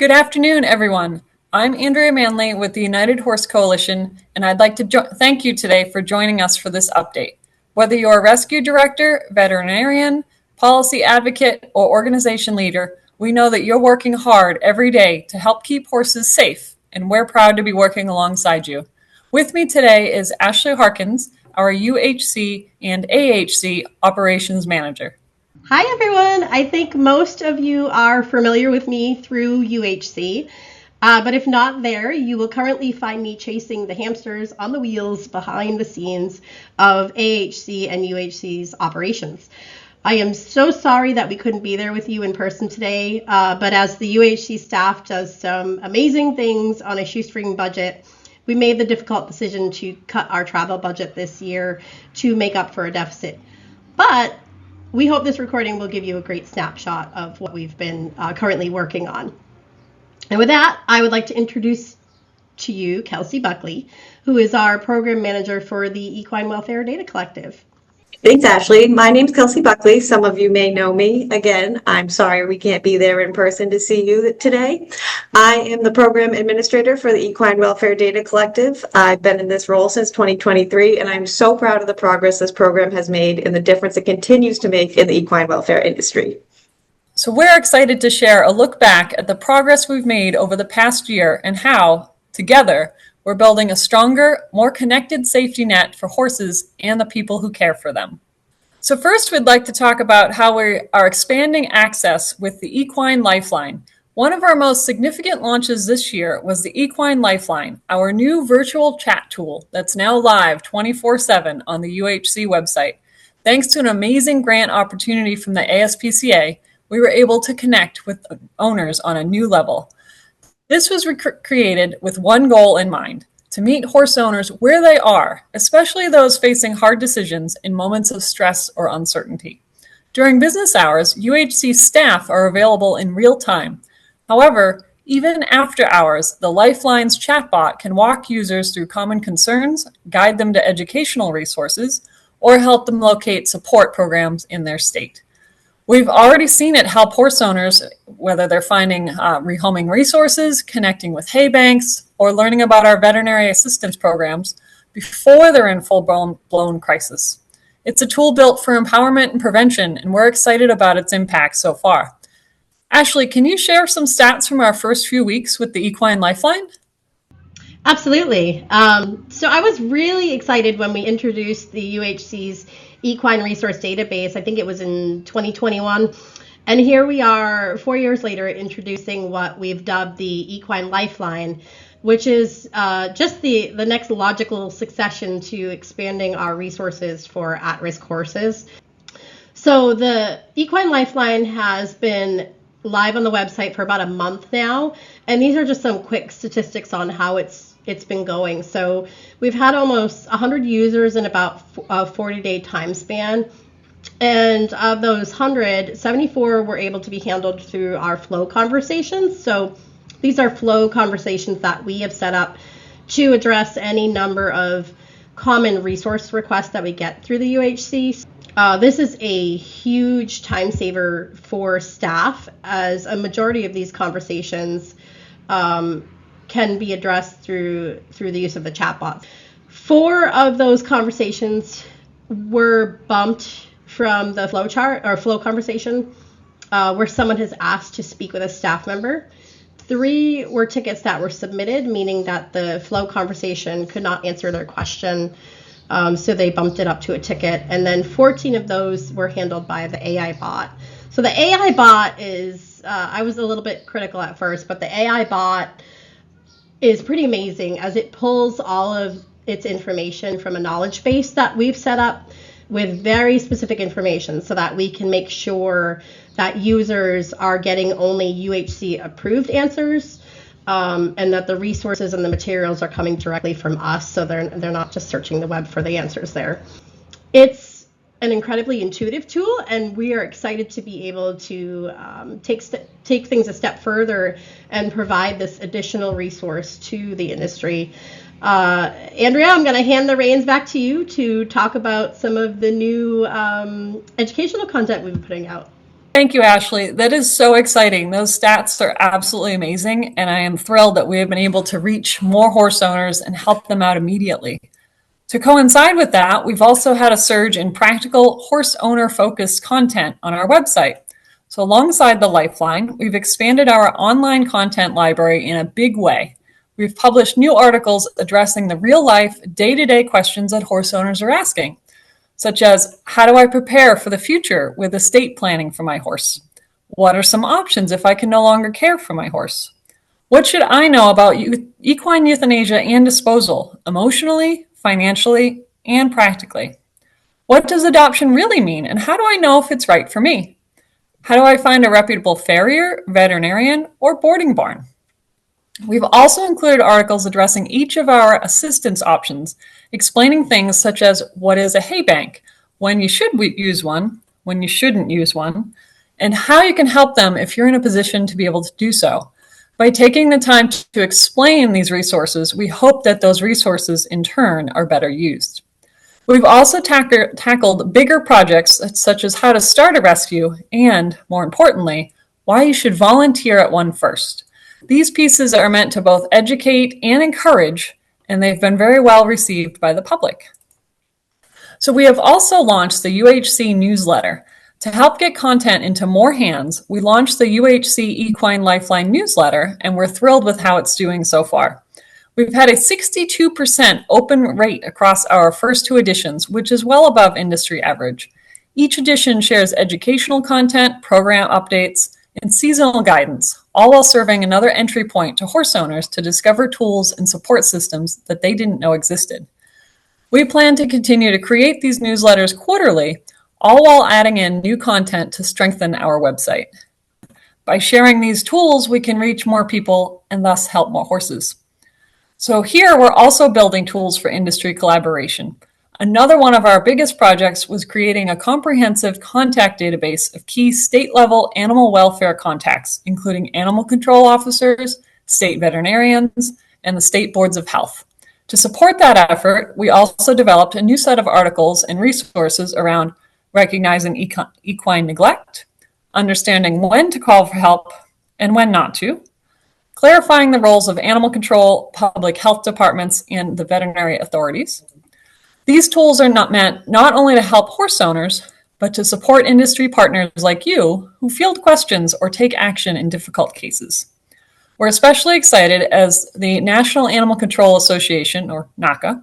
Good afternoon, everyone. I'm Andrea Manley with the United Horse Coalition, and I'd like to thank you today for joining us for this update. Whether you're a rescue director, veterinarian, policy advocate, or organization leader, we know that you're working hard every day to help keep horses safe, and we're proud to be working alongside you. With me today is Ashley Harkins, our UHC and AHC Operations Manager. Hi, everyone. I think most of you are familiar with me through UHC, but if not there, you will currently find me chasing the hamsters on the wheels behind the scenes of AHC and UHC's operations. I am so sorry that we couldn't be there with you in person today, but as the UHC staff does some amazing things on a shoestring budget, we made the difficult decision to cut our travel budget this year to make up for a deficit. But we hope this recording will give you a great snapshot of what we've been currently working on. And with that, I would like to introduce to you Kelsey Buckley, who is our program manager for the Equine Welfare Data Collective. Thanks, Ashley. My name's Kelsey Buckley. Some of you may know me. Again, I'm sorry we can't be there in person to see you today. I am the program administrator for the Equine Welfare Data Collective. I've been in this role since 2023, and I'm so proud of the progress this program has made and the difference it continues to make in the equine welfare industry. So we're excited to share a look back at the progress we've made over the past year and how, together, we're building a stronger, more connected safety net for horses and the people who care for them. So first, we'd like to talk about how we are expanding access with the Equine Lifeline. One of our most significant launches this year was the Equine Lifeline, our new virtual chat tool that's now live 24/7 on the UHC website. Thanks to an amazing grant opportunity from the ASPCA, we were able to connect with owners on a new level. This was created with one goal in mind: to meet horse owners where they are, especially those facing hard decisions in moments of stress or uncertainty. During business hours, UHC staff are available in real time. However, even after hours, the Lifeline's chatbot can walk users through common concerns, guide them to educational resources, or help them locate support programs in their state. We've already seen it help horse owners, whether they're finding rehoming resources, connecting with hay banks, or learning about our veterinary assistance programs before they're in full-blown crisis. It's a tool built for empowerment and prevention, and we're excited about its impact so far. Ashley, can you share some stats from our first few weeks with the Equine Lifeline? Absolutely. So I was really excited when we introduced the UHC's Equine Resource Database. I think it was in 2021. And here we are 4 years later introducing what we've dubbed the Equine Lifeline, which is just the next logical succession to expanding our resources for at-risk horses. So the Equine Lifeline has been live on the website for about a month now, and these are just some quick statistics on how it's been going. So we've had almost 100 users in about a 40-day time span. And of those 100, 74 were able to be handled through our flow conversations. So these are flow conversations that we have set up to address any number of common resource requests that we get through the UHC. This is a huge time saver for staff, as a majority of these conversations can be addressed through the use of the chatbot. 4 of those conversations were bumped from the flow chart or flow conversation where someone has asked to speak with a staff member. 3 were tickets that were submitted, meaning that the flow conversation could not answer their question, so they bumped it up to a ticket. And then 14 of those were handled by the AI bot. So the AI bot is, I was a little bit critical at first, but the AI bot is pretty amazing as it pulls all of its information from a knowledge base that we've set up with very specific information so that we can make sure that users are getting only UHC approved answers, and that the resources and the materials are coming directly from us, so they're not just searching the web for the answers there. It's an incredibly intuitive tool, and we are excited to be able to take things a step further and provide this additional resource to the industry. Andrea, I'm going to hand the reins back to you to talk about some of the new educational content we've been putting out. Thank you, Ashley. That is so exciting. Those stats are absolutely amazing, and I am thrilled that we have been able to reach more horse owners and help them out immediately. To coincide with that, we've also had a surge in practical horse owner focused content on our website. So, alongside the Lifeline, we've expanded our online content library in a big way. We've published new articles addressing the real life, day to day questions that horse owners are asking, such as how do I prepare for the future with estate planning for my horse? What are some options if I can no longer care for my horse? What should I know about equine euthanasia and disposal, emotionally, financially, and practically? What does adoption really mean, and how do I know if it's right for me? How do I find a reputable farrier, veterinarian, or boarding barn? We've also included articles addressing each of our assistance options, explaining things such as what is a hay bank, when you should use one, when you shouldn't use one, and how you can help them if you're in a position to be able to do so. By taking the time to explain these resources, we hope that those resources in turn are better used. We've also tackled bigger projects such as how to start a rescue and, more importantly, why you should volunteer at one first. These pieces are meant to both educate and encourage, and they've been very well received by the public. So we have also launched the UHC newsletter. To help get content into more hands, we launched the UHC Equine Lifeline newsletter, and we're thrilled with how it's doing so far. We've had a 62% open rate across our first two editions, which is well above industry average. Each edition shares educational content, program updates, and seasonal guidance, all while serving another entry point to horse owners to discover tools and support systems that they didn't know existed. We plan to continue to create these newsletters quarterly, all while adding in new content to strengthen our website. By sharing these tools, we can reach more people and thus help more horses. So here we're also building tools for industry collaboration. Another one of our biggest projects was creating a comprehensive contact database of key state-level animal welfare contacts, including animal control officers, state veterinarians, and the state boards of health. To support that effort, we also developed a new set of articles and resources around recognizing equine neglect, understanding when to call for help and when not to, clarifying the roles of animal control, public health departments, and the veterinary authorities. These tools are meant not only to help horse owners, but to support industry partners like you who field questions or take action in difficult cases. We're especially excited as the National Animal Control Association, or NACA,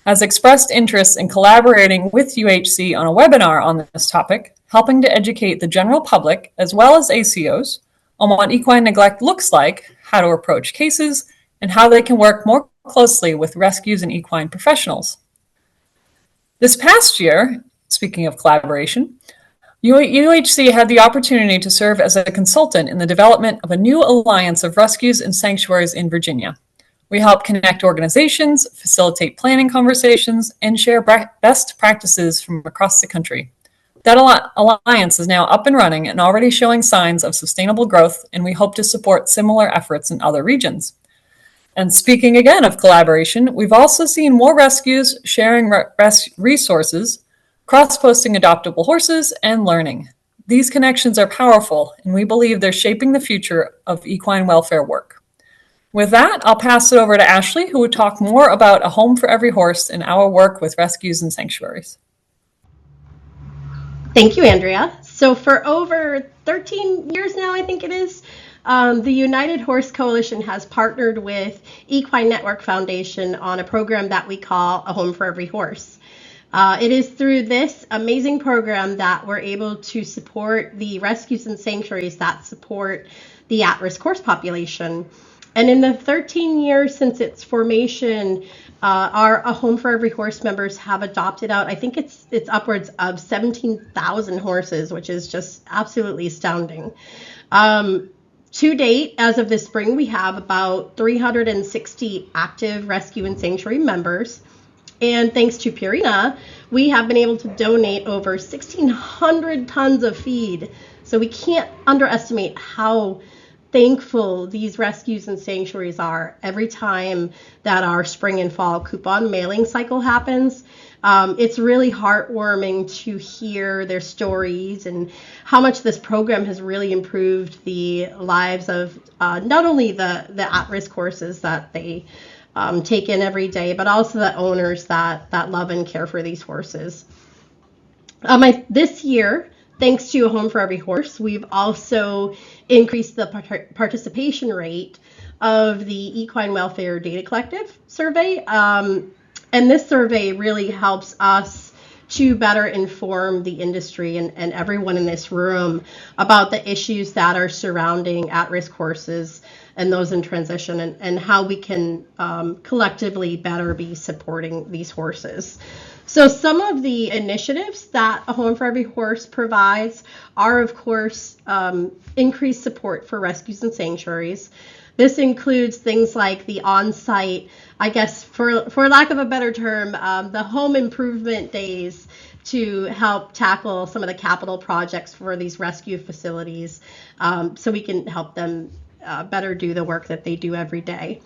has expressed interest in collaborating with UHC on a webinar on this topic, helping to educate the general public as well as ACOs on what equine neglect looks like, how to approach cases, and how they can work more closely with rescues and equine professionals. This past year, speaking of collaboration, UHC had the opportunity to serve as a consultant in the development of a new alliance of rescues and sanctuaries in Virginia. We help connect organizations, facilitate planning conversations, and share best practices from across the country. That alliance is now up and running and already showing signs of sustainable growth, and we hope to support similar efforts in other regions. And speaking again of collaboration, we've also seen more rescues sharing resources, cross-posting adoptable horses, and learning. These connections are powerful, and we believe they're shaping the future of equine welfare work. With that, I'll pass it over to Ashley, who will talk more about A Home for Every Horse and our work with rescues and sanctuaries. Thank you, Andrea. So for over 13 years now, I think it is, the United Horse Coalition has partnered with Equine Network Foundation on a program that we call A Home for Every Horse. It is through this amazing program that we're able to support the rescues and sanctuaries that support the at-risk horse population. And in the 13 years since its formation, our A Home for Every Horse members have adopted out, I think it's upwards of 17,000 horses, which is just absolutely astounding. To date, as of this spring, we have about 360 active rescue and sanctuary members. And thanks to Purina, we have been able to donate over 1,600 tons of feed. So we can't underestimate how thankful these rescues and sanctuaries are every time that our spring and fall coupon mailing cycle happens. It's really heartwarming to hear their stories and how much this program has really improved the lives of not only the at-risk horses that they take in every day, but also the owners that love and care for these horses. This year, thanks to A Home for Every Horse, we've also increased the participation rate of the Equine Welfare Data Collective survey. And this survey really helps us to better inform the industry and everyone in this room about the issues that are surrounding at-risk horses and those in transition, and how we can collectively better be supporting these horses. So some of the initiatives that A Home for Every Horse provides are, of course, increased support for rescues and sanctuaries. This includes things like the on-site, I guess, for lack of a better term, the home improvement days to help tackle some of the capital projects for these rescue facilities, so we can help them better do the work that they do every day.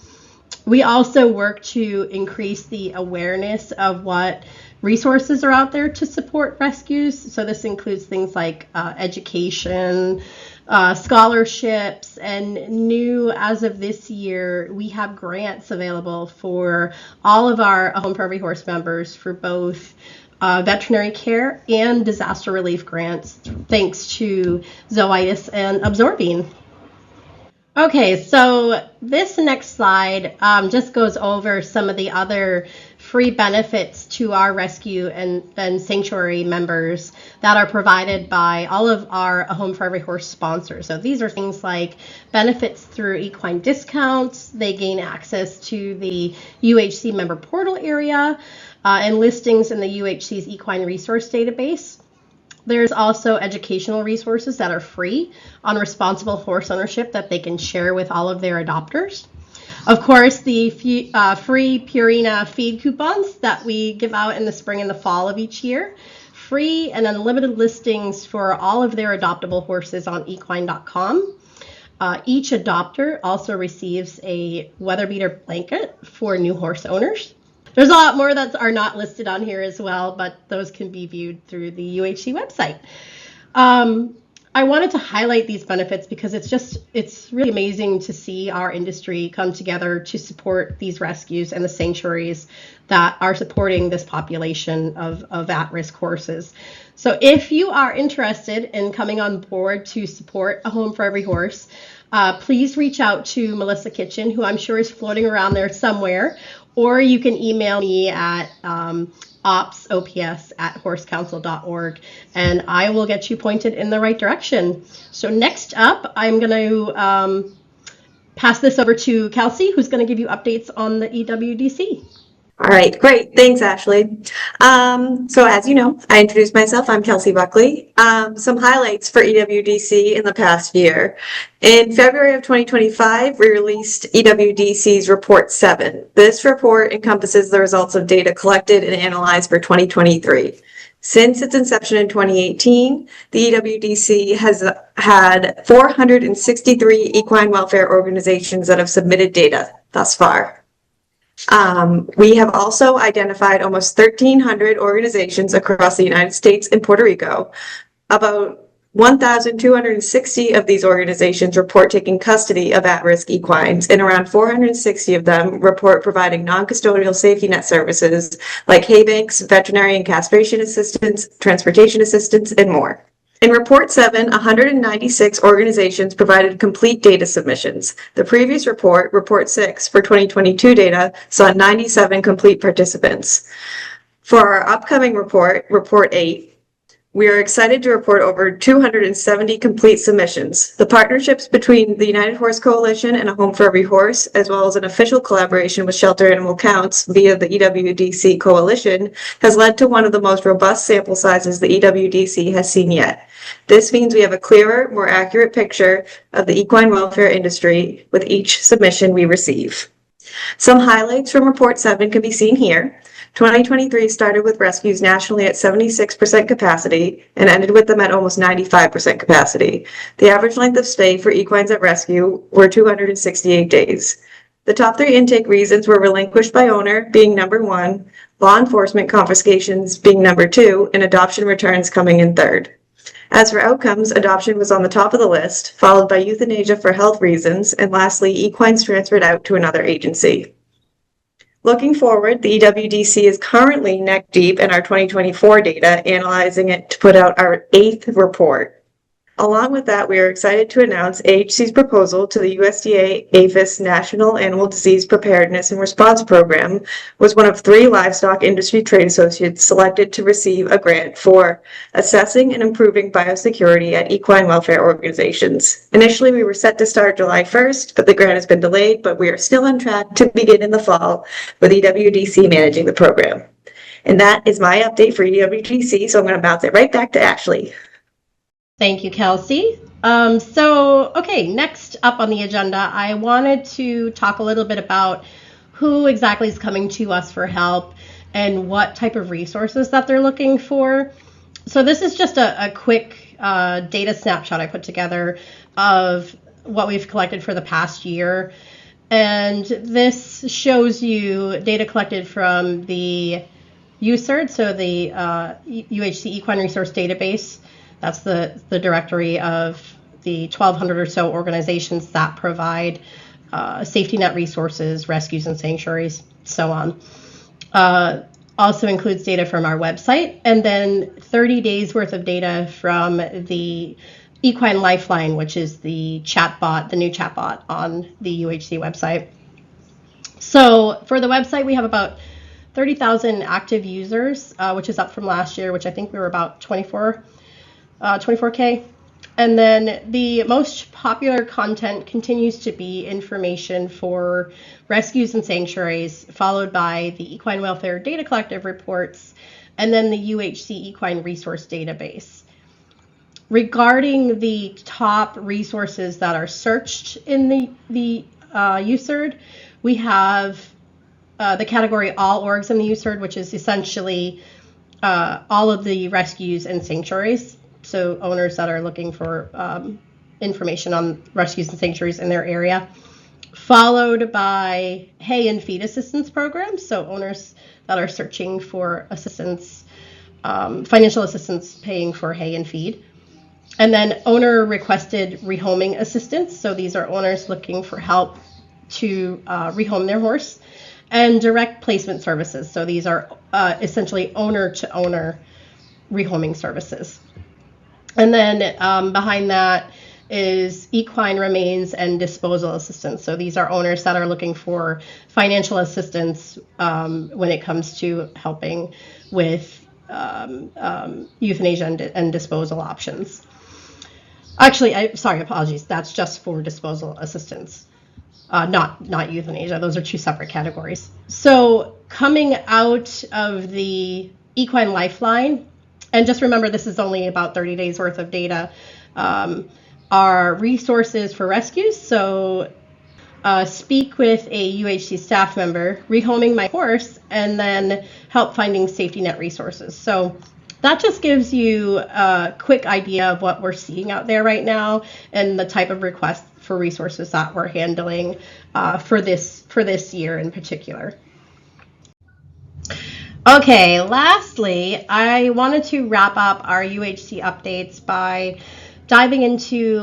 We also work to increase the awareness of what resources are out there to support rescues. So this includes things like education, scholarships, and new, as of this year, we have grants available for all of our A Home for Every Horse members for both veterinary care and disaster relief grants, thanks to Zoetis and Absorbine. Okay, so this next slide just goes over some of the other free benefits to our rescue and sanctuary members that are provided by all of our A Home for Every Horse sponsors. So these are things like benefits through equine discounts. They gain access to the UHC member portal area and listings in the UHC's equine resource database. There's also educational resources that are free on responsible horse ownership that they can share with all of their adopters. Of course, the free Purina feed coupons that we give out in the spring and the fall of each year. Free and unlimited listings for all of their adoptable horses on equine.com. Each adopter also receives a weather beater blanket for new horse owners. There's a lot more that are not listed on here as well, but those can be viewed through the UHC website. I wanted to highlight these benefits because it's really amazing to see our industry come together to support these rescues and the sanctuaries that are supporting this population of at-risk horses. So if you are interested in coming on board to support A Home for Every Horse, please reach out to Melissa Kitchen, who I'm sure is floating around there somewhere, or you can email me at ops@horsecouncil.org, and I will get you pointed in the right direction. So next up, I'm going to pass this over to Kelsey, who's going to give you updates on the EWDC. All right, great. Thanks, Ashley. So as you know, I introduced myself. I'm Kelsey Buckley. Some highlights for EWDC in the past year. In February of 2025, we released EWDC's Report 7. This report encompasses the results of data collected and analyzed for 2023. Since its inception in 2018, the EWDC has had 463 equine welfare organizations that have submitted data thus far. We have also identified almost 1,300 organizations across the United States and Puerto Rico. About 1,260 of these organizations report taking custody of at-risk equines, and around 460 of them report providing non-custodial safety net services like hay banks, veterinary and castration assistance, transportation assistance, and more. In Report 7, 196 organizations provided complete data submissions. The previous report, Report 6, for 2022 data, saw 97 complete participants. For our upcoming report, Report 8, we are excited to report over 270 complete submissions. The partnerships between the United Horse Coalition and A Home for Every Horse, as well as an official collaboration with Shelter Animal Counts via the EWDC Coalition, has led to one of the most robust sample sizes the EWDC has seen yet. This means we have a clearer, more accurate picture of the equine welfare industry with each submission we receive. Some highlights from Report 7 can be seen here. 2023 started with rescues nationally at 76% capacity and ended with them at almost 95% capacity. The average length of stay for equines at rescue were 268 days. The top 3 intake reasons were relinquished by owner being number 1, law enforcement confiscations being number 2, and adoption returns coming in third. As for outcomes, adoption was on the top of the list, followed by euthanasia for health reasons, and lastly, equines transferred out to another agency. Looking forward, the EWDC is currently neck deep in our 2024 data, analyzing it to put out our 8th report. Along with that, we are excited to announce AHC's proposal to the USDA APHIS National Animal Disease Preparedness and Response Program was one of 3 livestock industry trade associates selected to receive a grant for assessing and improving biosecurity at equine welfare organizations. Initially, we were set to start July 1st, but the grant has been delayed, but we are still on track to begin in the fall with EWDC managing the program. And that is my update for EWDC, so I'm going to bounce it right back to Ashley. Thank you, Kelsey. Okay, next up on the agenda, I wanted to talk a little bit about who exactly is coming to us for help and what type of resources that they're looking for. So this is just a quick data snapshot I put together of what we've collected for the past year. And this shows you data collected from the USERD, so the UHC Equine Resource Database. That's the directory of the 1,200 or so organizations that provide safety net resources, rescues and sanctuaries, so on. Also includes data from our website, and then 30 days worth of data from the Equine Lifeline, which is the chatbot, the new chatbot on the UHC website. So for the website, we have about 30,000 active users, which is up from last year, which I think we were about 24K. And then the most popular content continues to be information for rescues and sanctuaries, followed by the Equine Welfare Data Collective reports, and then the UHC Equine Resource Database. Regarding the top resources that are searched in the USERD, we have the category All Orgs in the USERD, which is essentially all of the rescues and sanctuaries. So owners that are looking for information on rescues and sanctuaries in their area, followed by hay and feed assistance programs. So owners that are searching for assistance, financial assistance paying for hay and feed. And then owner requested rehoming assistance. So these are owners looking for help to rehome their horse, and direct placement services. So these are essentially owner to owner rehoming services. And then behind that is equine remains and disposal assistance. So these are owners that are looking for financial assistance when it comes to helping with euthanasia and disposal options. Actually, apologies. That's just for disposal assistance, not euthanasia. Those are 2 separate categories. So coming out of the Equine Lifeline, and just remember, this is only about 30 days worth of data, are resources for rescues. So speak with a UHC staff member, rehoming my horse, and then help finding safety net resources. So that just gives you a quick idea of what we're seeing out there right now and the type of requests for resources that we're handling for this year in particular. Okay, lastly, I wanted to wrap up our UHC updates by diving into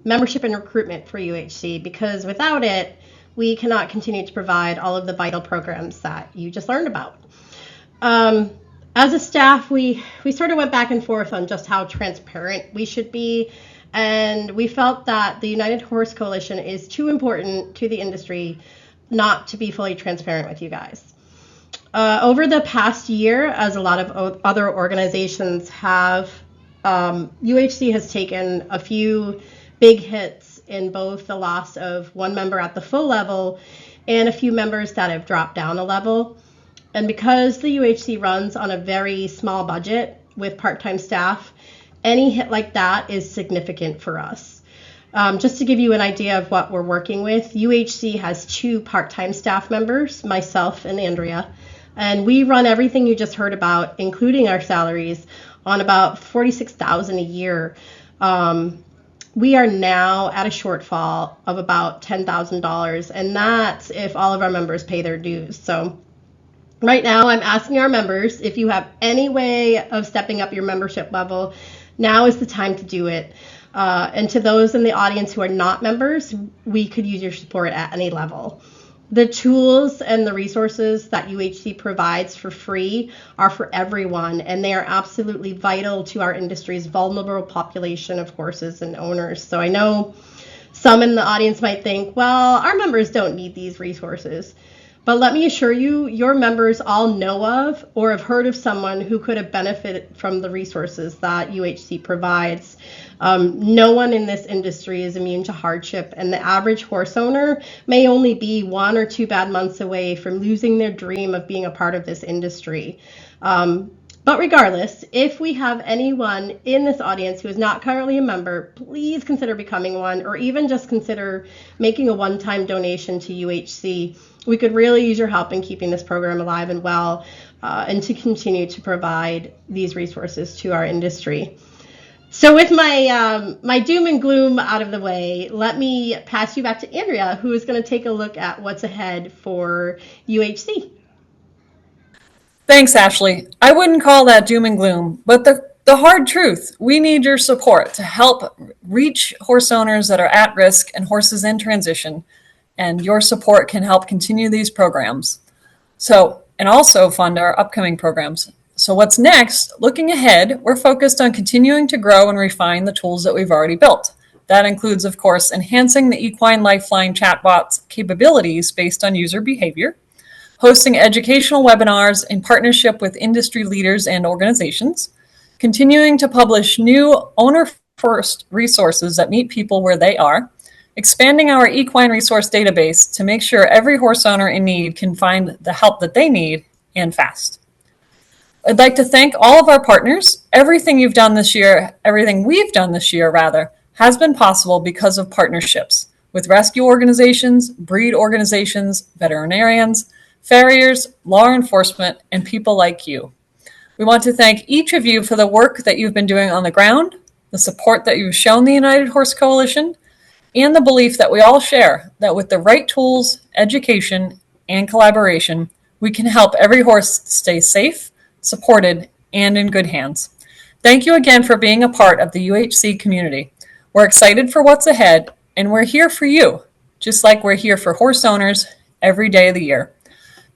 membership and recruitment for UHC, because without it, we cannot continue to provide all of the vital programs that you just learned about. As a staff, we sort of went back and forth on just how transparent we should be, and we felt that the United Horse Coalition is too important to the industry not to be fully transparent with you guys. Over the past year, as a lot of other organizations have, UHC has taken a few big hits in both the loss of one member at the full level and a few members that have dropped down a level. And because the UHC runs on a very small budget with part-time staff, any hit like that is significant for us. Just to give you an idea of what we're working with, UHC has 2 part-time staff members, myself and Andrea, and we run everything you just heard about, including our salaries, on about $46,000 a year. We are now at a shortfall of about $10,000, and that's if all of our members pay their dues. So Right now, I'm asking our members if you have any way of stepping up your membership level, now is the time to do it. And to those in the audience who are not members, we could use your support at any level. The tools and the resources that UHC provides for free are for everyone, and they are absolutely vital to our industry's vulnerable population of horses and owners. So I know some in the audience might think, well, our members don't need these resources. But let me assure you, your members all know of or have heard of someone who could have benefited from the resources that UHC provides. No one in this industry is immune to hardship, and the average horse owner may only be 1 or 2 bad months away from losing their dream of being a part of this industry. But regardless, if we have anyone in this audience who is not currently a member, please consider becoming one, or even just consider making a one-time donation to UHC. We could really use your help in keeping this program alive and well, and to continue to provide these resources to our industry. So with my doom and gloom out of the way, let me pass you back to Andrea, who is going to take a look at what's ahead for UHC. Thanks, Ashley. I wouldn't call that doom and gloom, but the hard truth, we need your support to help reach horse owners that are at risk and horses in transition, and your support can help continue these programs. And also fund our upcoming programs. So what's next? Looking ahead, we're focused on continuing to grow and refine the tools that we've already built. That includes, of course, enhancing the Equine Lifeline chatbot's capabilities based on user behavior, hosting educational webinars in partnership with industry leaders and organizations, continuing to publish new owner-first resources that meet people where they are, expanding our equine resource database to make sure every horse owner in need can find the help that they need and fast. I'd like to thank all of our partners. Everything we've done this year, has been possible because of partnerships with rescue organizations, breed organizations, veterinarians, farriers, law enforcement, and people like you. We want to thank each of you for the work that you've been doing on the ground, the support that you've shown the United Horse Coalition, and the belief that we all share that with the right tools, education, and collaboration, we can help every horse stay safe, supported, and in good hands. Thank you again for being a part of the UHC community. We're excited for what's ahead, and we're here for you, just like we're here for horse owners every day of the year.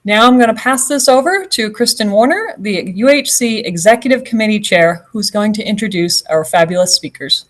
Now I'm going to pass this over to Kristen Warner, the UHC Executive Committee Chair, who's going to introduce our fabulous speakers.